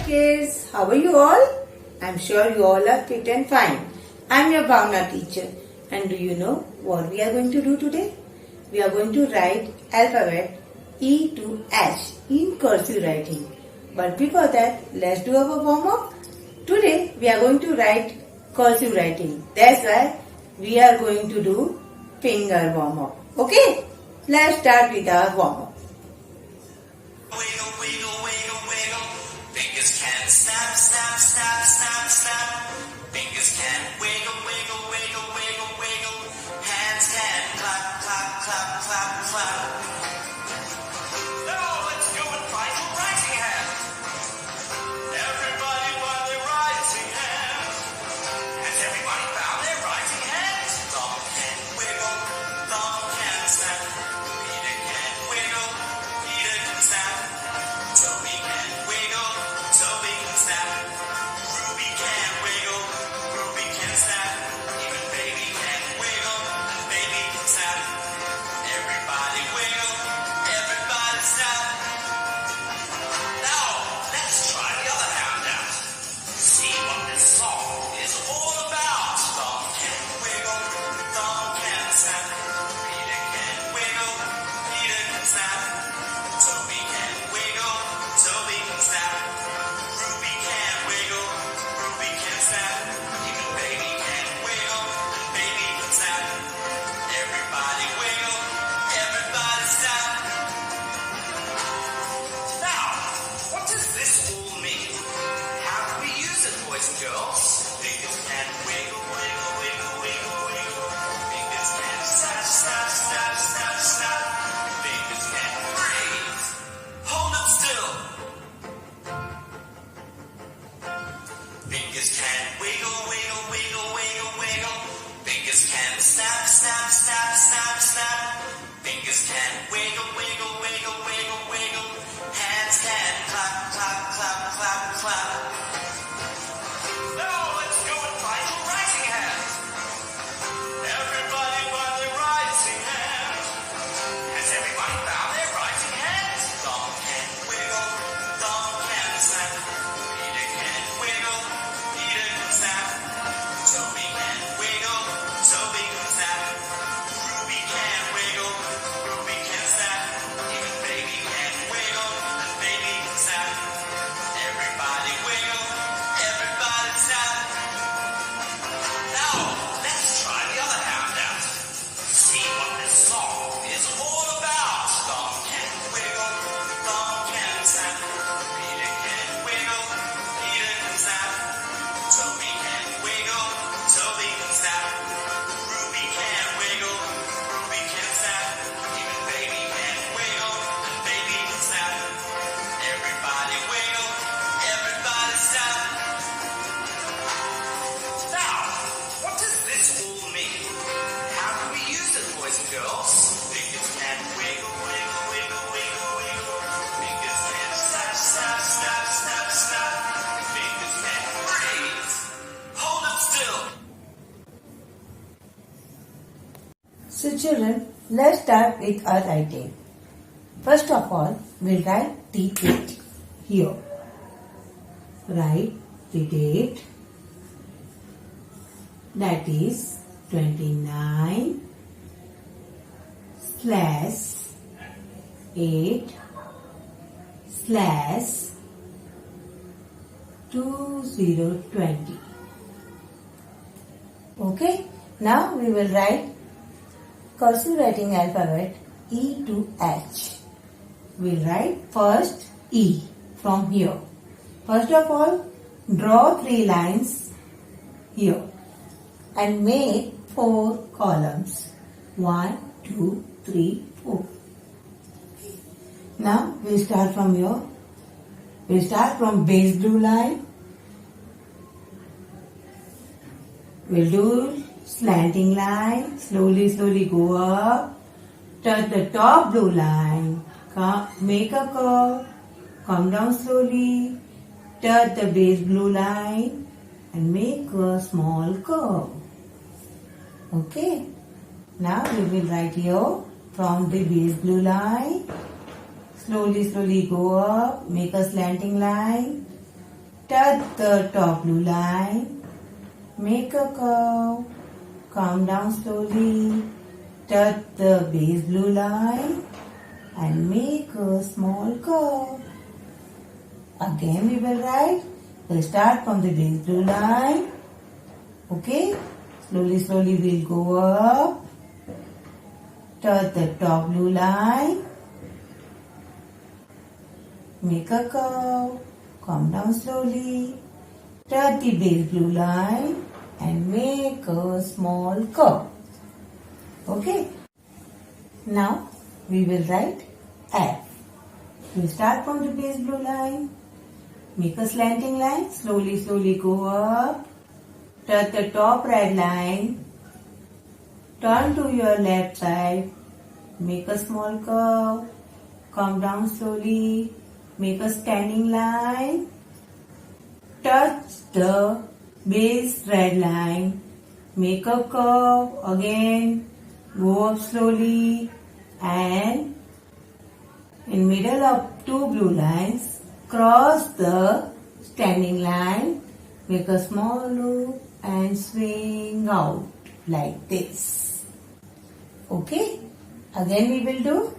kids, how are you all? I'm sure you all are fit and fine. I'm your Bhavna teacher, and do you know what we are going to do today? We are going to write alphabet E to H in cursive writing. But before that, let's do our warm up. Today we are going to write cursive writing. That's why we are going to do finger warm up. Okay? Let's start with our warm up. Wiggle, wiggle, wiggle, wiggle. Fingers can snap, snap, snap, snap, snap. Fingers can wiggle, wiggle, wiggle, wiggle, wiggle. Hands can clap, clap, clap, clap, clap. Now let's go and find your writing hand. Everybody find their writing hand. Has everybody found their writing hand? Thumb can wiggle, thumb can snap. Peter can wiggle, Peter can snap. Toby can wiggle, Toby can snap. Ruby can wiggle, Ruby can snap. Even baby can wiggle, baby can snap. Everybody wiggle, everybody snap. Now, let's try the other hand out. See what this song is all about. Thumb can wiggle, thumb can snap. Peter can wiggle, Peter can snap. Toby can wiggle, Toby can snap. Ruby can wiggle, Ruby can snap. Even baby can wiggle, baby can snap. Everybody wiggle, everybody snap. Now, what does this all mean? How do we use it, boys and girls? Fingers can wiggle, wiggle, wiggle, wiggle, wiggle. Fingers can snap, snap, snap, snap, snap. Fingers can breathe. Hold up still. Fingers can wiggle, wiggle, wiggle, wiggle, wiggle. Fingers can snap, snap, snap, snap, snap. Fingers can wiggle, wiggle, wiggle, wiggle, wiggle. Hands can clap, clap, clap, clap, clap. Now let's go and find your writing hand. Everybody find their writing hand. Has everybody found their writing hand? Thumb can wiggle, thumb can snap. Peter can wiggle, Peter can snap. Toby can wiggle, Toby can snap. Ruby can wiggle, Ruby can snap. Even baby can wiggle, and baby can snap. Everybody wiggle, everybody snap. Now, let's try the other hand out. See what this song is all about. Thumb can wiggle, thumb can snap. Peter can wiggle, Peter can snap. Toby can wiggle, Toby can snap. Ruby can wiggle, Ruby can snap. Even baby can wiggle, and baby can snap. Everybody wiggle, everybody snap. Now, what does this all mean? How do we use it, boys and girls? Fingers can wiggle, wiggle, wiggle, wiggle, wiggle. Fingers can snap, snap, snap, snap, snap. Fingers can breathe. Hold up still. So children, let's start with our writing. First of all, we'll write the date here. Write the date. That is 29 slash 8 slash 2020. Okay, now we will write cursive writing alphabet E to H. We'll write first E from here. First of all, draw 3 lines here and make 4 columns. 1, 2, 3, 4. Now we start from here. We start from base blue line. We'll do slanting line. Slowly, slowly go up. Touch the top blue line. Make a curve. Come down slowly. Touch the base blue line and make a small curve. Okay. Now we will write here from the base blue line. Slowly, slowly go up. Make a slanting line. touch the top blue line, make a curve, come down slowly, touch the base blue line and make a small curve. Again we will write, we'll start from the base blue line, okay, slowly we'll go up, touch the top blue line, make a curve, come down slowly, touch the base blue line and make a small curve. Okay. Now we will write F. We start from the base blue line, make a slanting line, slowly go up, touch the top red line, turn to your left side, make a small curve, come down slowly, make a standing line, touch the base red line, make a curve again, go up slowly and in middle of two blue lines, cross the standing line, make a small loop and swing out like this. Okay, again we will do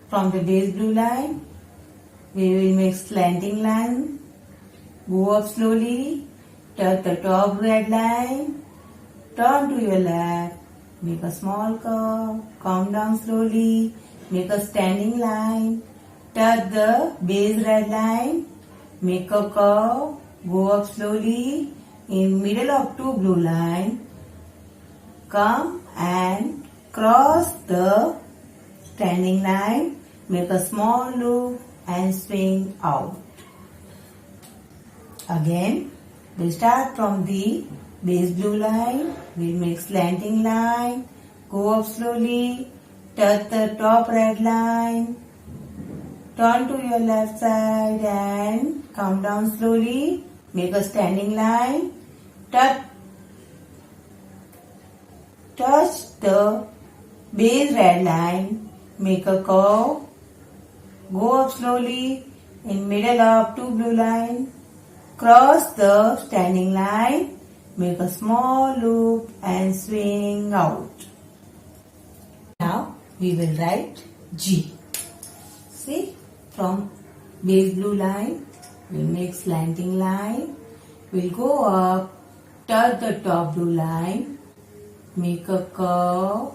from the base blue line, we will make slanting line, go up slowly, touch the top red line, turn to your left, make a small curve, come down slowly, make a standing line, touch the base red line, make a curve, go up slowly, in middle of two blue line, come and cross the standing line, make a small loop and swing out. Again, we start from the base blue line, we'll make slanting line, go up slowly, touch the top red line, turn to your left side and come down slowly, make a standing line, touch the base red line, make a curve, go up slowly, in middle of two blue line, cross the standing line, make a small loop and swing out. Now we will write G. See, from base blue line, we'll make slanting line, we'll go up, touch the top blue line, make a curve,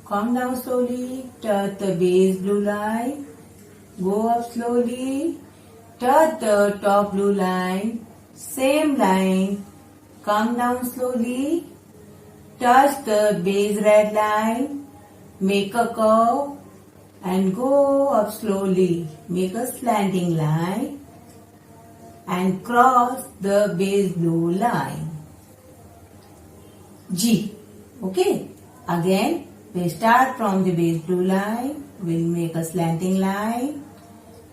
come down slowly, touch the base blue line, go up slowly, touch the top blue line, same line, come down slowly, touch the base red line, make a curve and go up slowly, make a slanting line and cross the base blue line. G. Okay. Again, we start from the base blue line, we'll make a slanting line,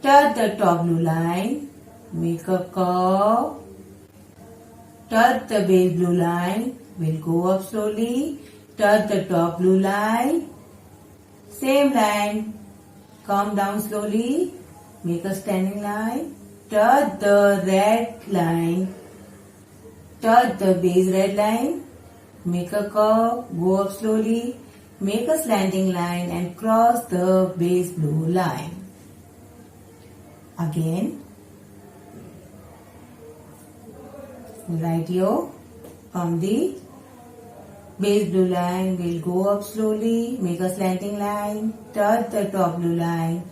touch the top blue line, make a curve, touch the base blue line, we'll go up slowly, touch the top blue line, same line, come down slowly, make a standing line, touch the red line, touch the base red line, make a curve, go up slowly, make a slanting line and cross the base blue line. Again, write here from the base blue line, we'll go up slowly, make a slanting line, touch the top blue line,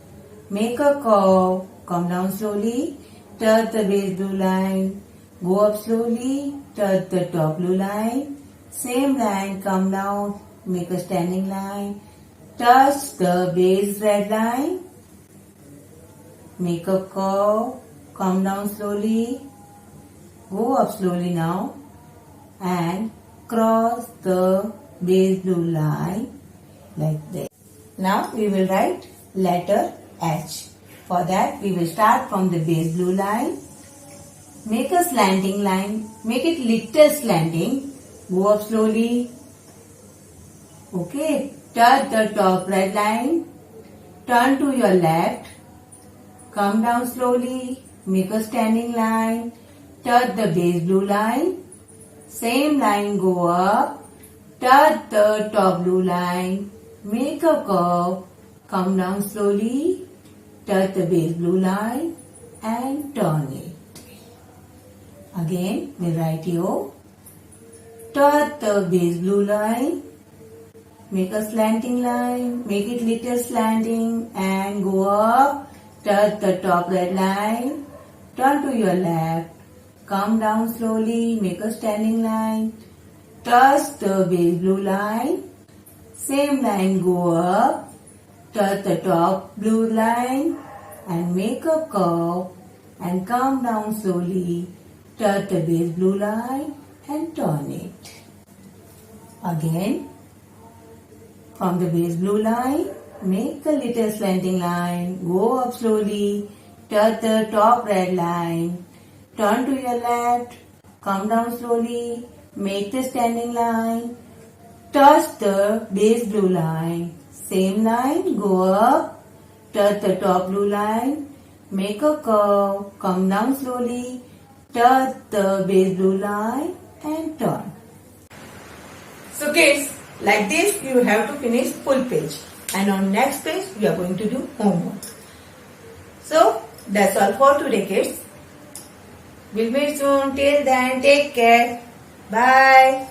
make a curve, come down slowly, touch the base blue line, go up slowly, touch the top blue line, same line, come down, make a standing line, touch the base red line, make a curve, come down slowly, go up slowly now and cross the base blue line like this. Now we will write letter H. For that we will start from the base blue line, make a slanting line, make it little slanting, go up slowly, okay, touch the top red line, turn to your left, come down slowly, make a standing line, touch the base blue line, same line go up, touch the top blue line, make a curve, come down slowly, touch the base blue line and turn it. Again, we'll write here, touch the base blue line, make a slanting line, make it little slanting and go up, touch the top red line, turn to your left, come down slowly, make a standing line, touch the base blue line, same line go up, touch the top blue line and make a curve and come down slowly, touch the base blue line and turn it. Again, from the base blue line, make a little slanting line, go up slowly, touch the top red line, turn to your left, come down slowly, make the standing line, touch the base blue line, same line, go up, touch the top blue line, make a curve, come down slowly, touch the base blue line and turn. So kids, like this you have to finish full page, and on next page we are going to do homework. So that's all for today kids. We'll meet soon. Till then, take care. Bye.